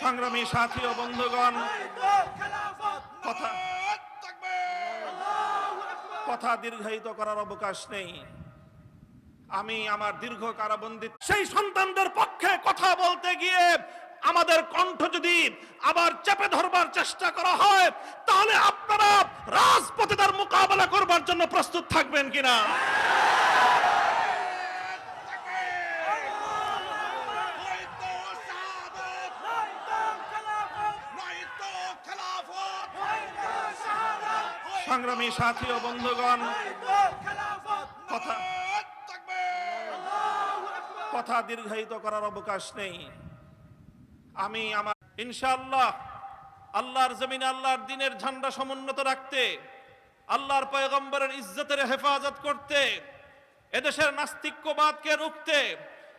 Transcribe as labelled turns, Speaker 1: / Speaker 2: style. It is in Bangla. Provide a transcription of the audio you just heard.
Speaker 1: সংগ্রামী সাথী ও বন্ধুগণ, কথা দীর্ঘায়িত করার অবকাশ নেই। আমি আমার দীর্ঘ কারাবন্দী সেই সন্তানদের পক্ষে কথা বলতে গিয়ে আমাদের কণ্ঠ যদি আবার চেপে ধরবার চেষ্টা করা হয়, তাহলে আপনারা রাজপথে তার মোকাবেলা করবার জন্য প্রস্তুত থাকবেন কিনা? সংগ্রামী সাথী ও বন্ধুগণ, কথা দীর্ঘায়িত করার অবকাশ নেই। আমি আমার ইনশাআল্লাহ আল্লাহর জমিনে আল্লাহর দ্বীনের ঝান্ডা সমুন্নত রাখতে, আল্লাহর পয়গম্বরের ইজ্জতের হেফাজত করতে, এদেশের নাস্তিক্যবাদকে রুখতে